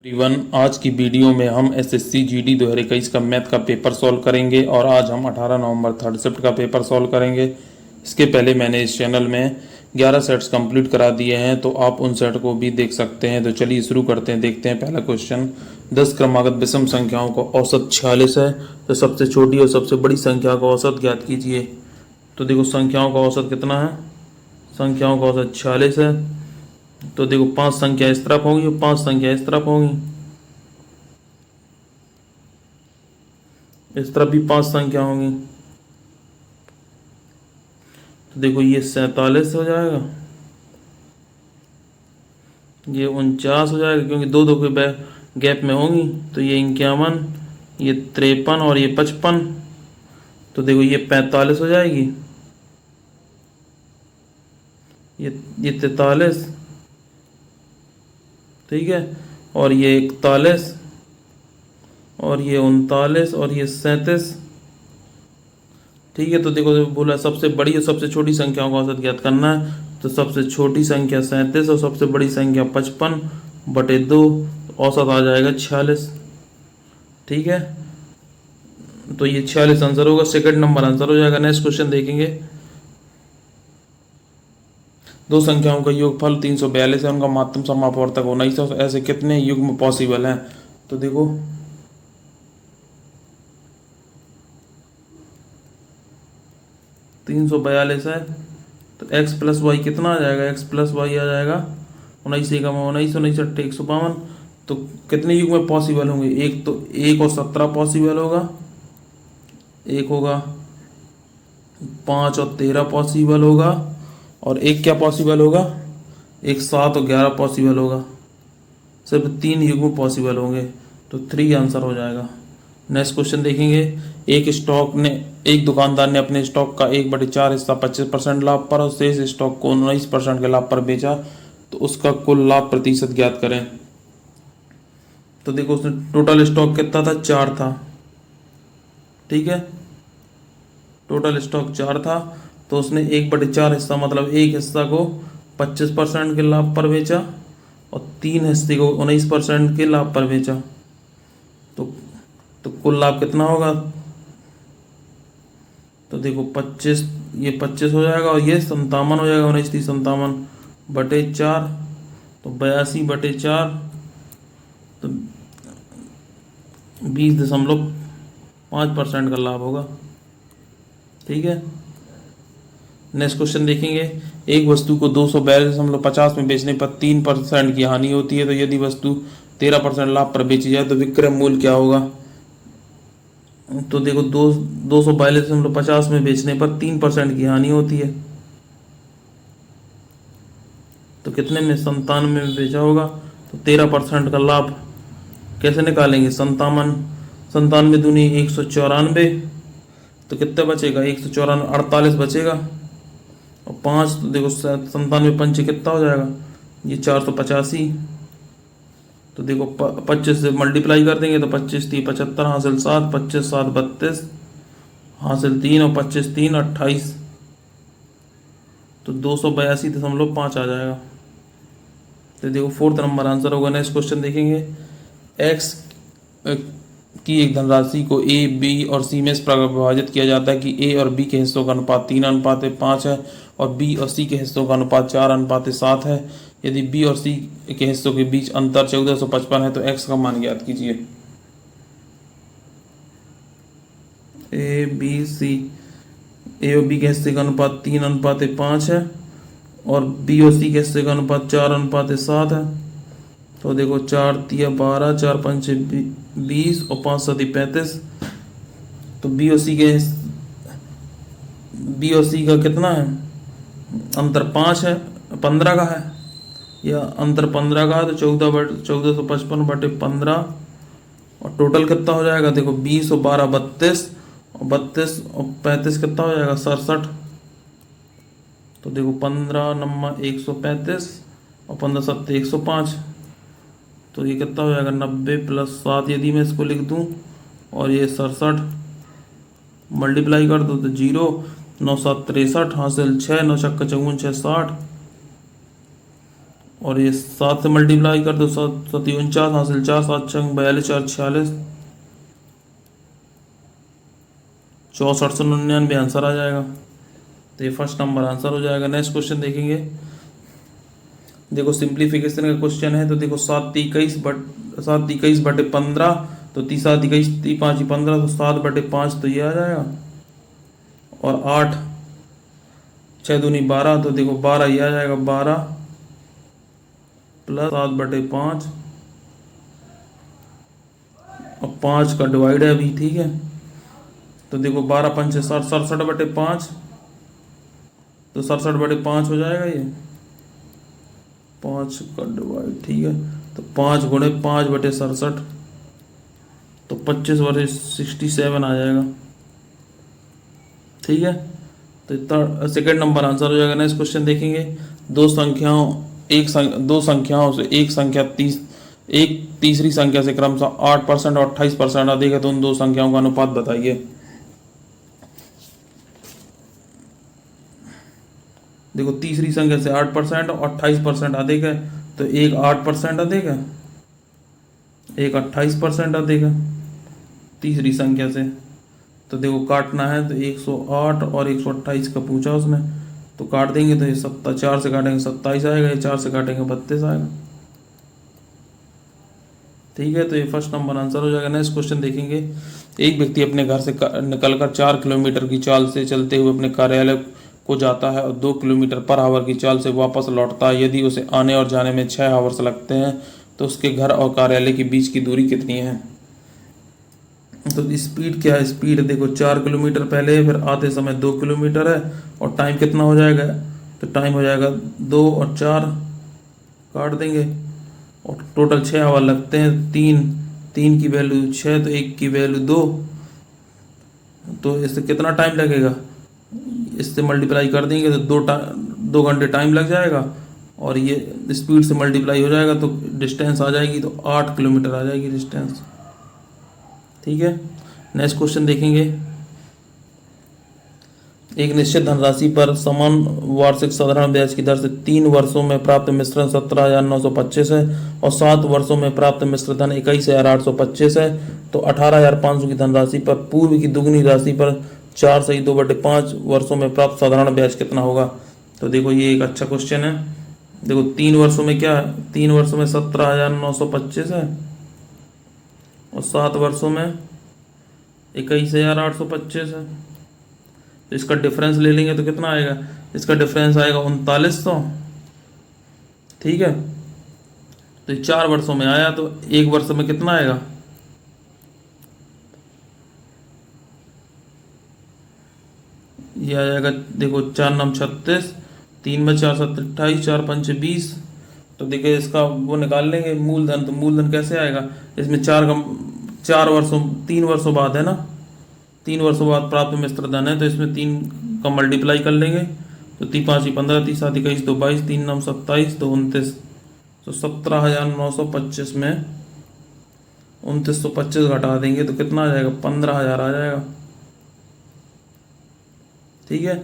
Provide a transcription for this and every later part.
Everyone, आज की video में हम एसएससी जीडी 2021 का मैथ का पेपर सॉल्व करेंगे और आज हम 18 नवंबर थर्ड शिफ्ट का पेपर सॉल्व करेंगे। इसके पहले मैंने इस चैनल में 11 सेट्स कंप्लीट करा दिए हैं, तो आप उन सेट को भी देख सकते हैं। तो चलिए शुरू करते हैं। देखते हैं पहला क्वेश्चन। 10 क्रमागत विषम संख्याओं का औसत 46 है, तो सबसे छोटी और सबसे बड़ी संख्या का औसत ज्ञात कीजिए। तो देखो संख्याओं का औसत कितना है, संख्याओं का औसत 46 है। तो देखो 5 संख्या इस तरफ होंगी और 5 संख्या इस तरफ होंगी, इस तरफ भी 5 संख्या होंगी। तो देखो ये 47 हो जाएगा, ये 49 हो जाएगा क्योंकि दो दो के गैप में होंगी। तो ये 51, ये 53 और ये 55। तो देखो ये 45 हो जाएगी, ये 43, ठीक है, और ये 41 और ये 39 और ये 37, ठीक है। तो देखो बोला सबसे बड़ी और सबसे छोटी संख्याओं का औसत ज्ञात करना है। तो सबसे छोटी संख्या 37 और सबसे बड़ी संख्या 55/2, औसत आ जाएगा 46, ठीक है। तो ये 46 आंसर होगा, सेकंड नंबर आंसर हो जाएगा। नेक्स्ट क्वेश्चन देखेंगे। दो संख्याओं का योगफल 342 है, उनका महत्तम समापवर्तक 1900, ऐसे कितने युग्म पॉसिबल हैं। तो देखो 342 है, तो x प्लस वाई कितना आ जाएगा, x प्लस वाई आ जाएगा 19 से 19, 19 अट्ठे 152। तो कितने युग्म पॉसिबल होंगे, एक तो 1 और 17 पॉसिबल होगा, एक होगा 5 और 13 पॉसिबल होगा, और एक क्या पॉसिबल होगा, एक 7 और 11 पॉसिबल होगा। सिर्फ 3 युग्म पॉसिबल होंगे, तो 3 आंसर हो जाएगा। नेक्स्ट क्वेश्चन देखेंगे। एक दुकानदार ने अपने स्टॉक का 1/4 हिस्सा 25% लाभ पर और शेष स्टॉक को 19% के लाभ पर बेचा, तो उसका कुल लाभ प्रतिशत ज्ञात करें। तो देखो उसने टोटल स्टॉक कितना था, 4 था, ठीक है, टोटल स्टॉक 4 था। तो उसने 1/4 हिस्सा मतलब एक हिस्सा को 25% के लाभ पर बेचा और 3 हिस्से को 19% के लाभ पर बेचा। तो कुल लाभ कितना होगा। तो देखो 25, ये 25 हो जाएगा और ये 57 हो जाएगा, 19/57/4, तो 82/4, तो 20.5% का लाभ होगा, ठीक है। नेक्स्ट क्वेश्चन देखेंगे। एक वस्तु को 242.50 में बेचने पर 3% की हानि होती है, तो यदि वस्तु 13% लाभ पर बेची जाए तो विक्रय मूल्य क्या होगा। तो देखो 242.50 में बेचने पर 3% की हानि होती है, तो कितने में, 97 में बेचा होगा, तो 13% का लाभ कैसे निकालेंगे। 97 दूनी 194, तो कितना बचेगा, 194, 48 बचेगा, और 5, तो देखो 97 पंचे कितना हो जाएगा, ये 485। तो देखो 25 से मल्टीप्लाई कर देंगे तो 25 3 75, हासिल 7, 25 7 32, हासिल 3 और 25 3 28, तो 282.5 आ जाएगा। तो देखो फोर्थ नंबर आंसर होगा। नेक्स्ट क्वेश्चन देखेंगे। एक्स की एक धनराशि को ए, बी और सी में इस प्रकार विभाजित किया जाता है कि ए और बी के हिस्सों का अनुपात 3:5 है और बी और सी के हिस्सों का अनुपात 4:7 है। यदि बी और सी के हिस्सों के बीच अंतर 1455 है, तो एक्स का मान ज्ञात कीजिए। ए बी सी, ए और बी के हिस्से का अनुपात 3:5 है और बी और सी के हिस्से का अनुपात 4:7 है। तो देखो 4 तिया 12, 4 पंचे 20 और 5 सती 35। तो बी और सी का कितना है, अंतर 5 है, 15 का है, या अंतर 15 का है, तो 1455/15, और टोटल कितना हो जाएगा, देखो 20 और 12 32, और 32 और 35 कितना हो जाएगा, 67। तो देखो 15 नंबर 135 और 15 7 105, तो ये कितना हो जाएगा, 90 + 7 यदि मैं इसको लिख दूं, और ये 67 मल्टीप्लाई कर दो तो 0, 9 7 63, हासिल 6, 9 छक्का 54 6 60, और ये 7 से मल्टीप्लाई कर दो, 7 7 49 हासिल 4, 7 छंग 42, 4 46, 6499 आंसर आ जाएगा। तो ये फर्स्ट नंबर आंसर हो जाएगा। नेक्स्ट क्वेश्चन देखेंगे। देखो सिंप्लीफिकेशन का क्वेश्चन है। तो देखो 7 21 बटे 15, तो 7 21 5 15, तो 7/5 तो ये आ जाएगा। और 8 6 दूनी 12, तो देखो 12 ये आ जाएगा। 12 प्लस 7/5 और 5 का डिवाइड है अभी, ठीक है। तो देखो 12 पंचे 67/5, तो 67/5 हो जाएगा ये। 5 का डिवाइड, ठीक है। तो 5 गुणे 5/67, तो 25/67 आ जाएगा, ठीक है। तो इतना सेकेंड नंबर आंसर हो जाएगा। नेक्स्ट क्वेश्चन देखेंगे। दो संख्याओं से एक तीसरी संख्या से क्रमशः 8% और 28% अधिक है, तो उन दो संख्याओं का अनुपात बताइए। देखो तीसरी संख्या से 8% और 28% अधिक है, तो एक 8% अधिक है, एक 28% अधिक है तीसरी संख्या से। तो देखो काटना है, तो 108 और 128 का पूछा उसने, तो काट देंगे तो ये 4 से काटेंगे 27 आएगा, ये 4 से काटेंगे 32 आएगा, ठीक है। तो ये फर्स्ट नंबर आंसर हो जाएगा। नेक्स्ट क्वेश्चन देखेंगे। एक व्यक्ति अपने घर से निकलकर 4 किलोमीटर की चाल से चलते हुए अपने कार्यालय को जाता है और 2 किलोमीटर पर आवर की चाल से वापस लौटता है। यदि उसे आने और जाने में 6 आवर्स लगते हैं, तो उसके घर और कार्यालय के बीच की दूरी कितनी है। तो स्पीड क्या है, स्पीड देखो 4 किलोमीटर पहले है, फिर आते समय 2 किलोमीटर है, और टाइम कितना हो जाएगा, तो टाइम हो जाएगा 2 और 4 काट देंगे, और टोटल 6 आवर लगते हैं। 3 की वैल्यू 6, तो 1 की वैल्यू 2, तो इससे कितना टाइम लगेगा, इससे मल्टीप्लाई कर देंगे तो 2 घंटे टाइम लग जाएगा, और ये स्पीड से मल्टीप्लाई हो जाएगा तो डिस्टेंस आ जाएगी, तो 8 किलोमीटर आ जाएगी डिस्टेंस, ठीक है। नेक्स्ट क्वेश्चन देखेंगे। एक निश्चित धनराशि पर समान वार्षिक साधारण ब्याज की दर से 3 वर्षों में प्राप्त मिश्रण 17,925 है और 7 वर्षों में प्राप्त मिश्र धन 21,825 है, तो 18,500 की धनराशि पर पूर्व की दुगनी राशि पर 4/2/5 वर्षों में प्राप्त साधारण ब्याज कितना होगा। तो देखो ये एक अच्छा क्वेश्चन है। देखो 3 वर्षों में क्या है, 3 वर्षों में 17,925 है, और 7 वर्षों में 21,825 है। तो इसका डिफरेंस ले लेंगे तो कितना आएगा, इसका डिफरेंस आएगा 3900, ठीक है। तो 4 वर्षों में आया, तो 1 वर्ष में कितना आएगा, ये आ जाएगा। देखो 4 9 36, 3 में 4 7 28, 4 5 20, तो देखिए इसका वो निकाल लेंगे मूलधन। तो मूलधन कैसे आएगा, इसमें 4 वर्षों 3 वर्षों बाद है ना, 3 वर्षों बाद प्राप्त मिश्र धन है, तो इसमें 3 का मल्टीप्लाई कर लेंगे, तो 3 5 15, 3 7 21, 2 22, 3 9 27, 2 29, तो 17,925 में 2925 घटा देंगे तो कितना आ जाएगा, 15,000 आ जाएगा, ठीक है।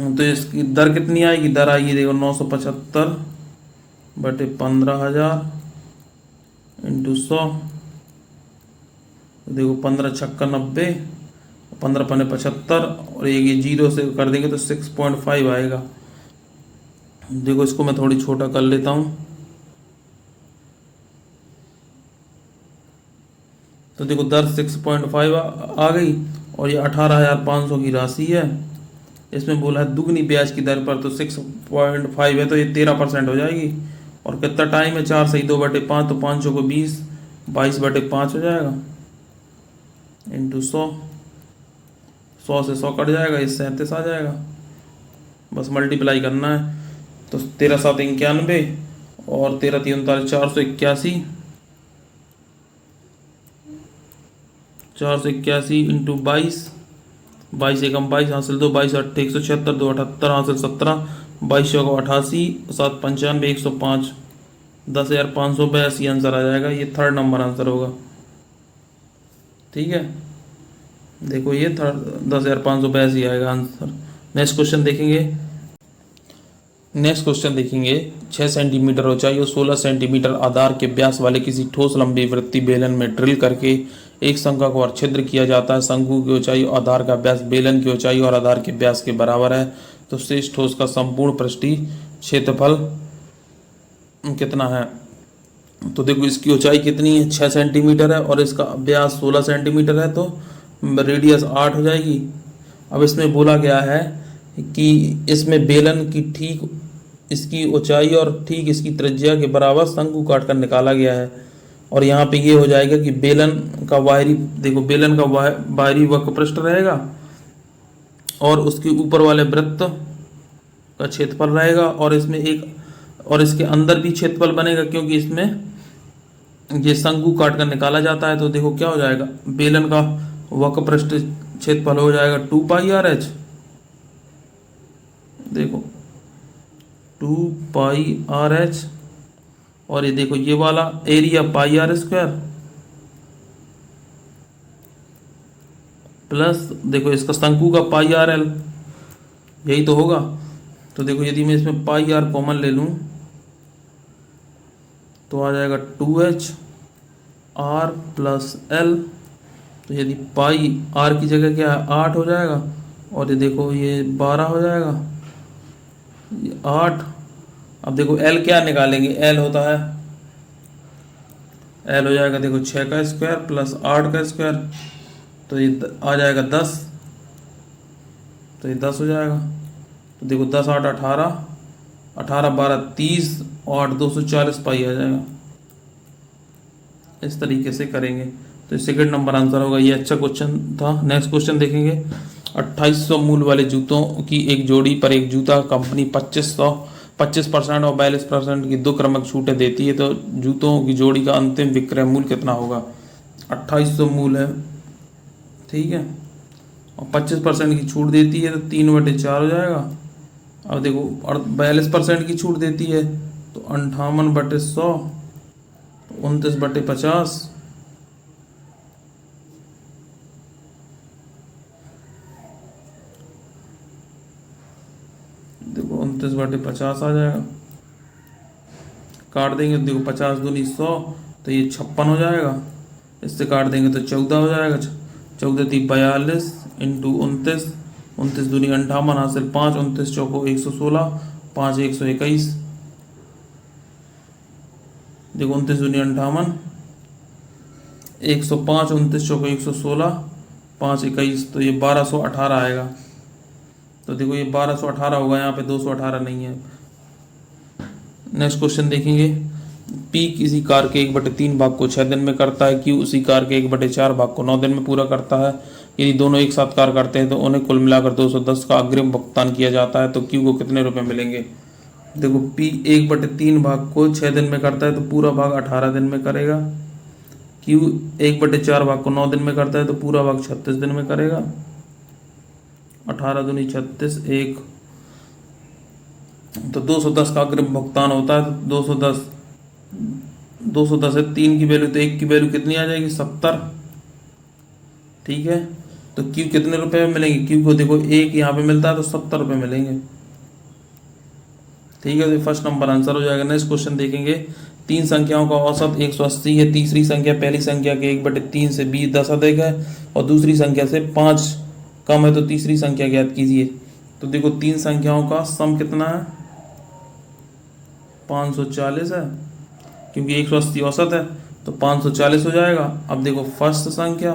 तो इसकी दर कितनी आएगी, दर आएगी देखो 975/15,000 इंटू 100, देखो 15 छक्का 90, 15 पन्ने 75, और ये 0 से कर देंगे तो 6.5 आएगा। देखो इसको मैं थोड़ी छोटा कर लेता हूँ। तो देखो दर 6.5 आ गई, और ये 18,500 की राशि है। इसमें बोला है दुगनी ब्याज की दर पर, तो 6.5 है, तो ये 13% हो जाएगी। और कितना टाइम है, 4/2/5, तो 500 को 20, 22/5 हो जाएगा इंटू 100, 100 से 100 कट जाएगा, ये 37 आ जाएगा। बस मल्टीप्लाई करना है, तो 13 7 91, और 13 3 39, 481, 481 इंटू 22, 22 एकम 22 हासिल 2, 22 8 176, 2 78 हासिल 17, 22 को 88, 7 95 105, 10,582 आंसर आ जाएगा। ये थर्ड नंबर आंसर होगा, ठीक है। देखो ये 10,582 आएगा आंसर। नेक्स्ट क्वेश्चन देखेंगे। नेक्स्ट क्वेश्चन देखेंगे। 6 सेंटीमीटर ऊंचाई और 16 सेंटीमीटर आधार के व्यास वाले किसी ठोस लंबी वृत्तीय बेलन में ड्रिल करके एक शंक्वाकार और छिद्र किया जाता है। शंकु की ऊंचाई और आधार का व्यास बेलन की ऊंचाई और आधार के व्यास के बराबर है, तो शेष ठोस का संपूर्ण पृष्ठीय क्षेत्रफल कितना है। तो देखो इसकी ऊंचाई कितनी है, 6 सेंटीमीटर है और इसका व्यास 16 सेंटीमीटर है, तो रेडियस 8 हो जाएगी। अब इसमें बोला गया है कि इसमें बेलन की ठीक इसकी ऊंचाई और ठीक इसकी त्रिज्या के बराबर शंकु काट कर निकाला गया है। और यहाँ पे ये हो जाएगा कि बेलन का बाहरी, देखो बेलन का बाहरी वक्र पृष्ठ रहेगा और उसके ऊपर वाले वृत्त का क्षेत्रफल रहेगा, और इसमें एक और इसके अंदर भी क्षेत्रफल बनेगा, क्योंकि इसमें ये शंकु काट कर निकाला जाता है। तो देखो क्या हो जाएगा, बेलन का वक्र पृष्ठ क्षेत्रफल हो जाएगा 2πr/h। देखो 2πr/h, और ये देखो ये वाला एरिया πr² प्लस देखो इसका शंकु का πrl, यही तो होगा। तो देखो यदि मैं इसमें πr कॉमन ले लूं तो आ जाएगा 2h r प्लस l। तो यदि पाई r की जगह क्या है 8 हो जाएगा, और ये देखो ये 12 हो जाएगा, ये 8। अब देखो l क्या निकालेंगे, l होता है l हो जाएगा देखो 6 का स्क्वायर प्लस 8 का स्क्वायर, तो ये आ जाएगा 10, तो ये 10 हो जाएगा। तो देखो 10 8 18, 18 12 30 और 8 240 पाई आ जाएगा। इस तरीके से करेंगे तो सेकंड नंबर आंसर होगा। ये अच्छा क्वेश्चन था। नेक्स्ट क्वेश्चन देखेंगे। 2800 मूल वाले जूतों की एक जोड़ी पर एक जूता कंपनी 25% और 42% की 2 क्रमिक छूटें देती है, तो जूतों की जोड़ी का अंतिम विक्रय मूल्य कितना होगा। 2800 मूल है, ठीक है, और 25% की छूट देती है, तो 3/4 हो जाएगा। अब देखो 42% की छूट देती है, तो 58/100, 29/50। देखो 29/50 आ जाएगा। काट देंगे तो देखो 50 दूनी 100, तो ये 56 हो जाएगा। इससे काट देंगे तो 14 हो जाएगा। 14 × 42 इंटू 29, 29 दूनी 58 हासिल 5, 29 चौको 116, 5 121। देखो 29 दूनी 58, 105, 29 चौको 116, 5 21, तो ये 1218 आएगा। तो देखो ये 1218 होगा, यहाँ पे 218 नहीं है। नेक्स्ट क्वेश्चन देखेंगे। P किसी कार के 1/3 भाग को 6 दिन में करता है, Q उसी कार के 1/4 भाग को 9 दिन में पूरा करता है। यदि दोनों एक साथ कार करते हैं तो उन्हें कुल मिलाकर 210 का अग्रिम भुगतान किया जाता है, तो Q को कितने रुपए मिलेंगे। देखो P 1/3 भाग को 6 दिन में करता है, तो पूरा भाग 18 दिन में करेगा। Q 1/4 भाग को 9 दिन में करता है, तो पूरा भाग 36 दिन में करेगा। 18 दूनी 36, 1, तो 210 का अग्रिम भुगतान होता है। तो 210 है, 3 की वैल्यू, तो 1 की वैल्यू कितनी आ जाएगी 70, ठीक है। तो Q कितने रुपए में मिलेंगे, Q को देखो 1 यहाँ पे मिलता है, तो 70 रुपये मिलेंगे, ठीक है। तो फर्स्ट नंबर आंसर हो जाएगा। नेक्स्ट क्वेश्चन देखेंगे। 3 संख्याओं का औसत 180 है। तीसरी संख्या पहली संख्या के 1/3 से 20 अधिक है और दूसरी संख्या से 5 कम है, तो तीसरी संख्या ज्ञात कीजिए। तो देखो 3 संख्याओं का सम कितना है, 540 है, क्योंकि 180 औसत है, तो 540 हो जाएगा। अब देखो फर्स्ट संख्या,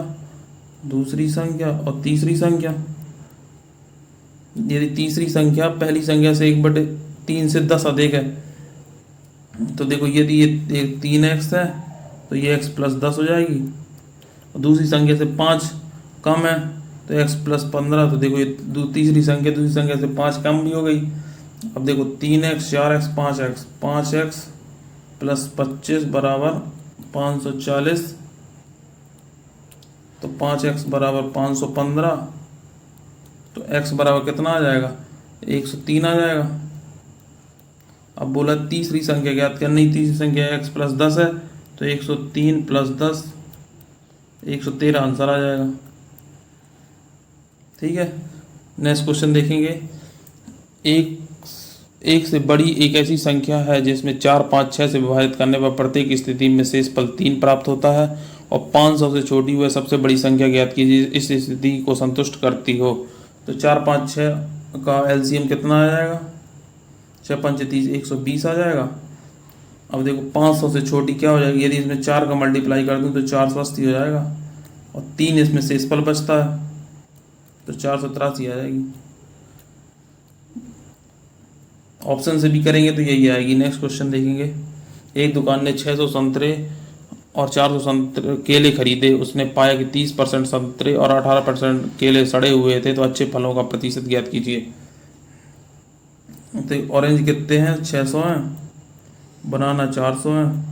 दूसरी संख्या और तीसरी संख्या। यदि तीसरी संख्या पहली संख्या से 1/3 से 10 अधिक है, तो देखो यदि ये 3x है तो ये x + 10 हो जाएगी, और दूसरी संख्या से 5 कम है तो x + 15। तो देखो ये तीसरी संख्या से 5 कम भी हो गई। अब देखो 3x 4x 5x, 5x + 25 बराबर 540, तो 5x बराबर 515, तो x बराबर कितना आ जाएगा 103 आ जाएगा। अब बोला तीसरी संख्या ज्ञात करनी, तीसरी संख्या x + 10 है, तो 103 + 10 113 आंसर आ जाएगा, ठीक है। नेक्स्ट क्वेश्चन देखेंगे। एक एक से बड़ी एक ऐसी संख्या है जिसमें 4, 5, 6 से विभाजित करने पर प्रत्येक स्थिति में शेषफल 3 प्राप्त होता है, और 500 से छोटी वह सबसे बड़ी संख्या ज्ञात कीजिए इस स्थिति को संतुष्ट करती हो। तो 4, 5, 6 का एलसीएम कितना आ जाएगा? 6 5 30 120 आ जाएगा। अब देखो 500 से छोटी क्या हो जाएगी? यदि इसमें 4 का मल्टीप्लाई कर दूँ तो 480 हो जाएगा, और 3 इसमें शेषफल बचता है तो 483 आ जाएगी। ऑप्शन से भी करेंगे तो यही आएगी। नेक्स्ट क्वेश्चन देखेंगे। एक दुकान ने 600 संतरे और 400 संतरे केले खरीदे। उसने पाया कि 30% संतरे और 18% केले सड़े हुए थे, तो अच्छे फलों का प्रतिशत ज्ञात कीजिए। तो ऑरेंज कितने हैं? 600 हैं, बनाना 400 हैं,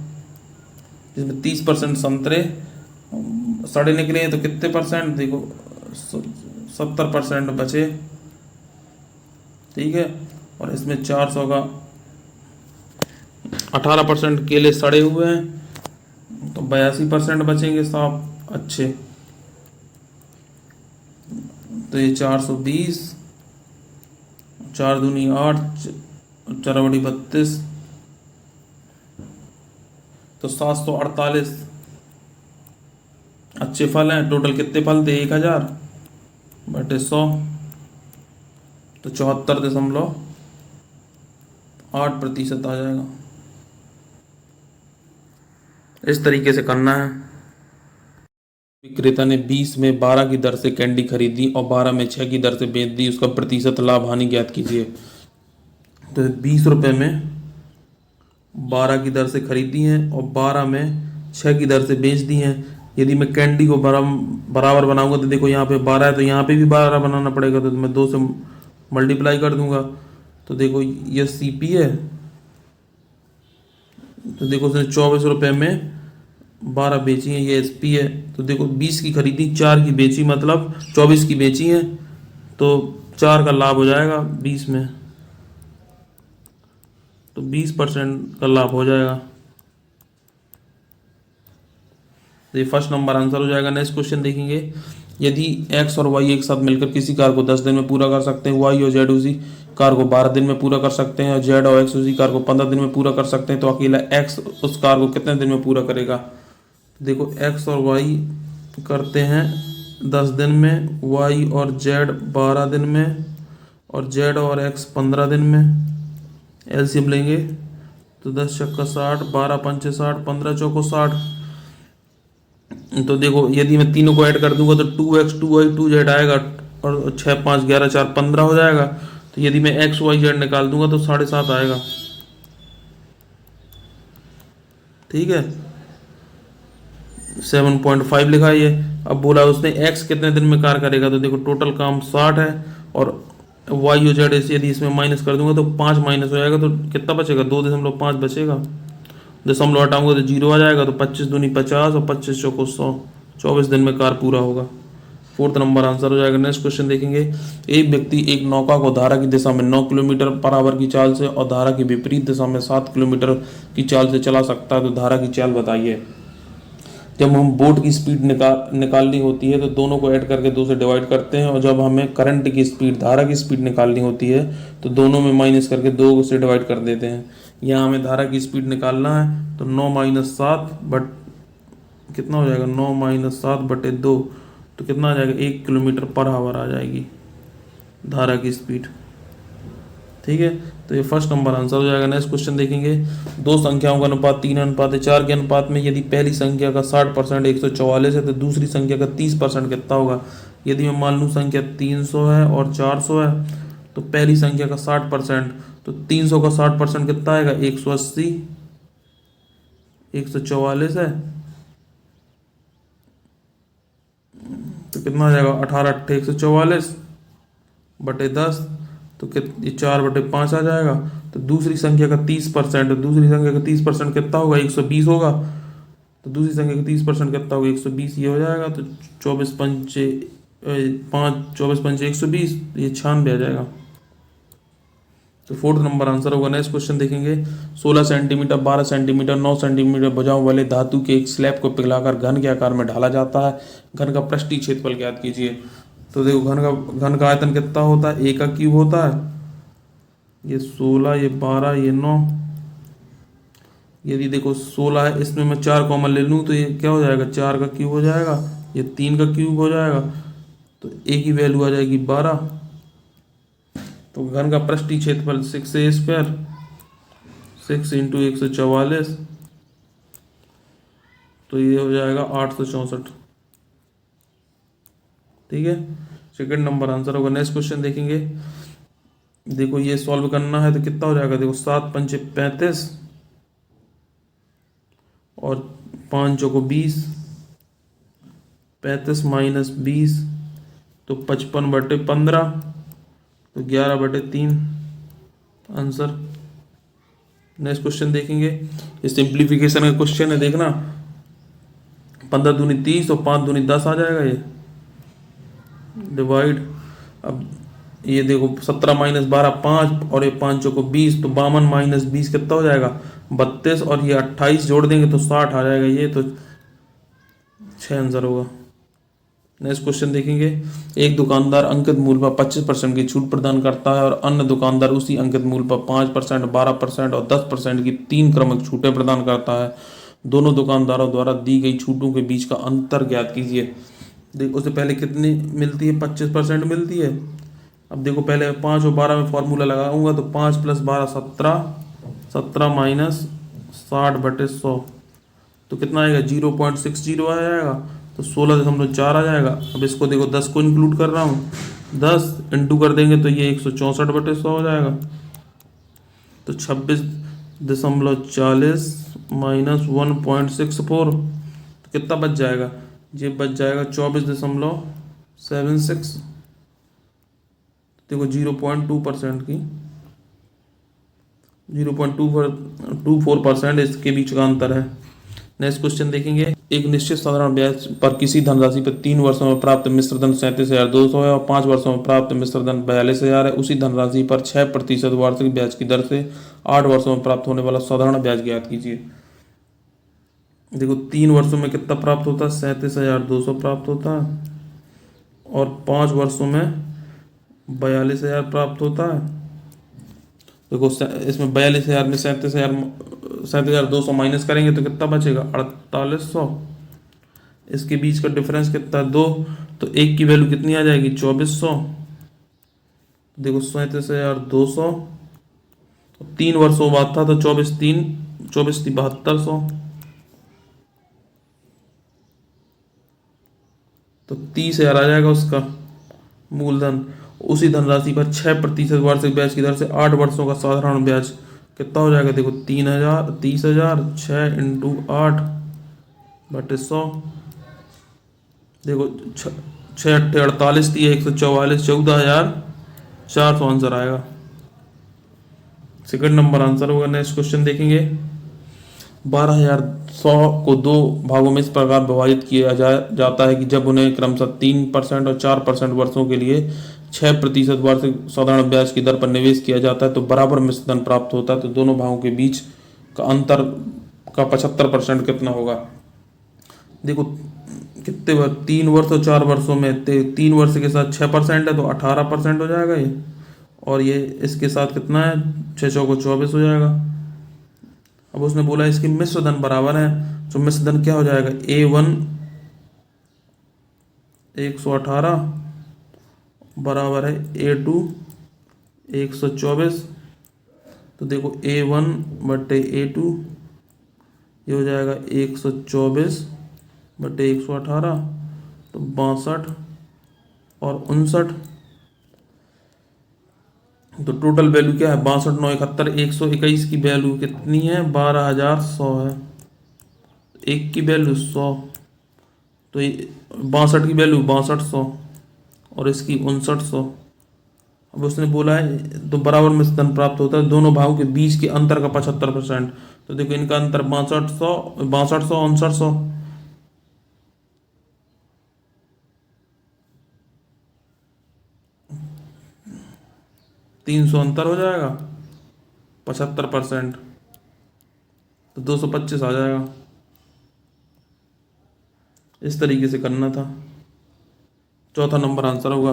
जिसमें 30% संतरे सड़े निकले हैं, तो कितने परसेंट? देखो 70% बचे, ठीक है। और इसमें 400 का 18% केले सड़े हुए हैं, तो 82% बचेंगे साफ अच्छे। तो ये 420, 4 दूनी 8, 4 बड़ी 32, तो 748 अच्छे फल हैं। टोटल कितने फल थे? 1000 बटे 100, तो 74.8% आ जाएगा। इस तरीके से करना है। विक्रेता ने 20 में 12 की दर से कैंडी खरीदी और 12 में 6 की दर से बेच दी। उसका प्रतिशत लाभ हानि ज्ञात कीजिए। तो 20 रुपये में 12 की दर से खरीदी हैं और 12 में 6 की दर से बेच दी हैं। यदि मैं कैंडी को बराबर बनाऊंगा तो देखो यहाँ पे 12 है, तो यहाँ पे भी 12 बनाना पड़ेगा, तो मैं 2 से मल्टीप्लाई कर दूंगा। तो देखो ये सीपी है, तो देखो उसने 24 रुपये में 12 बेची है। ये एसपी है, तो देखो 20 की खरीदी, 4 की बेची, मतलब 24 की बेची है, तो 4 का लाभ हो जाएगा 20 में, तो 20% का लाभ हो जाएगा। तो ये फर्स्ट नंबर आंसर हो जाएगा। नेक्स्ट क्वेश्चन देखेंगे। यदि एक्स और वाई एक साथ मिलकर किसी कार को 10 दिन में पूरा कर सकते हैं, वाई और जेड उसी कार को 12 दिन में पूरा कर सकते हैं, और जेड और एक्स उसी कार को 15 दिन में पूरा कर सकते हैं, तो अकेला एक्स उस कार को कितने दिन में पूरा करेगा? देखो एक्स और वाई करते हैं 10 दिन में, वाई और जेड 12 दिन में, और जेड और एक्स 15 दिन में। एलसीएम लेंगे तो 10 छक्का 60, 12 पंचे 60, 15 चौको 60। तो देखो यदि मैं तीनों को ऐड कर दूंगा तो 2x 2y 2z आएगा, और 6 5 11 4 15 हो जाएगा। तो यदि मैं x y z निकाल दूंगा तो 7.5 आएगा, ठीक है। 7.5 लिखा है ये। अब बोला उसने x कितने दिन में कार करेगा, तो देखो टोटल काम 60 है, और y और z ऐसे यदि इसमें माइनस कर दूंगा तो 5 माइनस हो जाएगा, तो कितना बचेगा? 2.5 बचेगा। दशमलव हटाऊंगा तो 0 आ जाएगा, तो 25 दूनी 50 और 25 चौको 100, 24 दिन में कार पूरा होगा। फोर्थ नंबर आंसर हो जाएगा। नेक्स्ट क्वेश्चन देखेंगे। एक व्यक्ति एक नौका को धारा की दिशा में 9 किलोमीटर पर आवर की चाल से और धारा की विपरीत दिशा में 7 किलोमीटर की चाल से चला सकता है, तो धारा की चाल बताइए। जब हम बोट की स्पीड निकालनी होती है तो दोनों को ऐड करके 2 से डिवाइड करते हैं, और जब हमें करंट की स्पीड, धारा की स्पीड निकालनी होती है तो दोनों में माइनस करके 2 से डिवाइड कर देते हैं। यहाँ हमें धारा की स्पीड निकालना है, तो 9 - 7 बट कितना हो जाएगा? 9 - 7 बटे 2, तो कितना आ जाएगा? 1 किलोमीटर पर आवर आ जाएगी धारा की स्पीड, ठीक है। तो ये फर्स्ट नंबर आंसर हो जाएगा। नेक्स्ट क्वेश्चन देखेंगे। दो संख्याओं का अनुपात 3:4 के अनुपात में यदि पहली संख्या का 60% 144 है, तो दूसरी संख्या का 30% कितना होगा? यदि मैं मान लूँ संख्या 300 है और 400 है, तो पहली संख्या का 60%, तो 300 का 60% कितना आएगा? 180, 144 है, तो कितना आ जाएगा? 18 8 144 बटे 10, तो ये 4/5 आ जाएगा। तो दूसरी संख्या का 30%, दूसरी संख्या का 30% कितना होगा? 120 होगा। तो दूसरी संख्या का 30% कितना होगा? 120, ये हो जाएगा। तो 24 पंचे 5, 24 पंचे 120, ये 96 आ जाएगा। तो फोर्थ नंबर आंसर होगा। नेक्स्ट क्वेश्चन देखेंगे। 16 सेंटीमीटर, 12 सेंटीमीटर, 9 सेंटीमीटर भुजाओं वाले धातु के एक स्लैब को पिघलाकर घन के आकार में ढाला जाता है। घन का पृष्ठीय क्षेत्रफल ज्ञात कीजिए। तो देखो घन का आयतन कितना होता है? 1 का क्यूब होता है, ये 16, ये 12, ये 9। यदि देखो 16 है, इसमें मैं 4 कॉमन ले लूँ तो ये क्या हो जाएगा, 4 का क्यूब हो जाएगा, ये 3 का क्यूब हो जाएगा, तो ए की वैल्यू आ जाएगी 12। तो घन का पृष्ठीय क्षेत्रफल 6a², 6 इंटू 144, तो ये हो जाएगा 864। ठीक है, सेकंड नंबर आंसर होगा। नेक्स्ट क्वेश्चन देखेंगे। देखो ये सॉल्व करना है तो कितना हो जाएगा, देखो 7 पंचे 35 और 5 चौको 20, 35 माइनस 20 तो 55/15, तो 11/3 आंसर। नेक्स्ट क्वेश्चन देखेंगे। ये सिंप्लीफिकेशन का क्वेश्चन है, देखना। 15 दूनी 30 और 5 दूनी 10 आ जाएगा ये, डिवाइड। अब ये देखो 17 माइनस 12 5 और ये 5 चौको 20, तो 52 माइनस 20 कितना हो जाएगा, 32, और ये 28 जोड़ देंगे तो 60 आ जाएगा, ये तो 6 आंसर होगा। नेक्स्ट क्वेश्चन देखेंगे। एक दुकानदार अंकित मूल्य पर 25% की छूट प्रदान करता है और अन्य दुकानदार उसी अंकित मूल्य पर 5%, 12% और 10% की 3 क्रमिक छूटें प्रदान करता है। दोनों दुकानदारों द्वारा दी गई छूटों के बीच का अंतर ज्ञात कीजिए। देखो उससे पहले कितनी मिलती है, 25% मिलती है। अब देखो पहले 5 और 12 में फॉर्मूला लगाऊंगा तो 5 + 12 17, 17 माइनस 60/100, तो कितना आएगा, 0.60 आ जाएगा, तो 16.4 आ जाएगा। अब इसको देखो 10 को इंक्लूड कर रहा हूँ, 10 इंटू कर देंगे तो ये 164/100 हो जाएगा, तो 26.40 माइनस 1.64, तो कितना बच जाएगा, ये बच जाएगा 24.76। देखो 0.2% की 0.24% इसके बीच का अंतर है। नेक्स्ट क्वेश्चन देखेंगे। एक निश्चित साधारण ब्याज पर किसी धनराशि पर 3 वर्षों में प्राप्त मिश्र धन 37,200 है और 5 वर्षों में प्राप्त मिश्र धन 42,000 है। उसी धनराशि पर 6% वार्षिक ब्याज की दर से 8 वर्षों में प्राप्त होने वाला साधारण ब्याज ज्ञात कीजिए। देखो 3 वर्षों में कितना प्राप्त होता है, 37,200 प्राप्त होता है, और 5 वर्षों में 42,000 प्राप्त होता है। देखो इसमें 42,000 में 37,200 माइनस करेंगे तो कितना बचेगा, 4800। इसके बीच का डिफरेंस कितना है, 2, तो एक की वैल्यू कितनी आ जाएगी, 2400। देखो 37,200, 3 वर्षों बाद था तो 24×3 = 7200, तो 30,000 आ जाएगा उसका मूलधन। उसी धनराशि पर 6% वार्षिक ब्याज की दर से 8 वर्षों का साधारण ब्याज कितना हो जाएगा, देखो 3,000, 30,000, 6 इंटू 8/100। देखो 6 8 48, 144, 14,400 आंसर आएगा। सेकंड नंबर आंसर होगा। नेक्स्ट क्वेश्चन देखेंगे। 12,100 को 2 भागों में इस प्रकार विभाजित किया जाता है कि जब उन्हें क्रमशः 3% और 4% वर्षों के लिए 6% वार्षिक साधारण ब्याज की दर पर निवेश किया जाता है तो बराबर मिश्र धन प्राप्त होता है। तो दोनों भागों के बीच का अंतर का 75% कितना होगा। देखो कितने 3 वर्ष और 4 वर्षों में 3 वर्ष के साथ 6% है तो 18% हो जाएगा ये, और ये इसके साथ कितना है, 6 चौको 24 हो जाएगा। अब उसने बोला इसकी मिश्र धन बराबर है, तो मिश्र धन क्या हो जाएगा, A1 118 बराबर है A2 124। तो देखो A1/A2 ये हो जाएगा 124/118, तो 62 और 59। तो टोटल वैल्यू क्या है, 62 9 71, 121 की वैल्यू कितनी है, 12,100 है। एक की वैल्यू 100, तो 62 की वैल्यू 6200 और इसकी 5900। अब उसने बोला है तो बराबर में धन प्राप्त होता है दोनों भागों के बीच के अंतर का 75%। तो देखो इनका अंतर 6200, 6900। 300 अंतर हो जाएगा, 75%, तो 225 आ जाएगा। इस तरीके से करना था। चौथा नंबर आंसर होगा।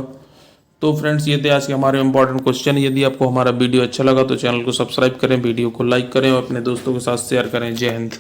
तो फ्रेंड्स ये थे आज के हमारे इंपॉर्टेंट क्वेश्चन। यदि आपको हमारा वीडियो अच्छा लगा तो चैनल को सब्सक्राइब करें, वीडियो को लाइक करें और अपने दोस्तों के साथ शेयर करें। जय हिंद।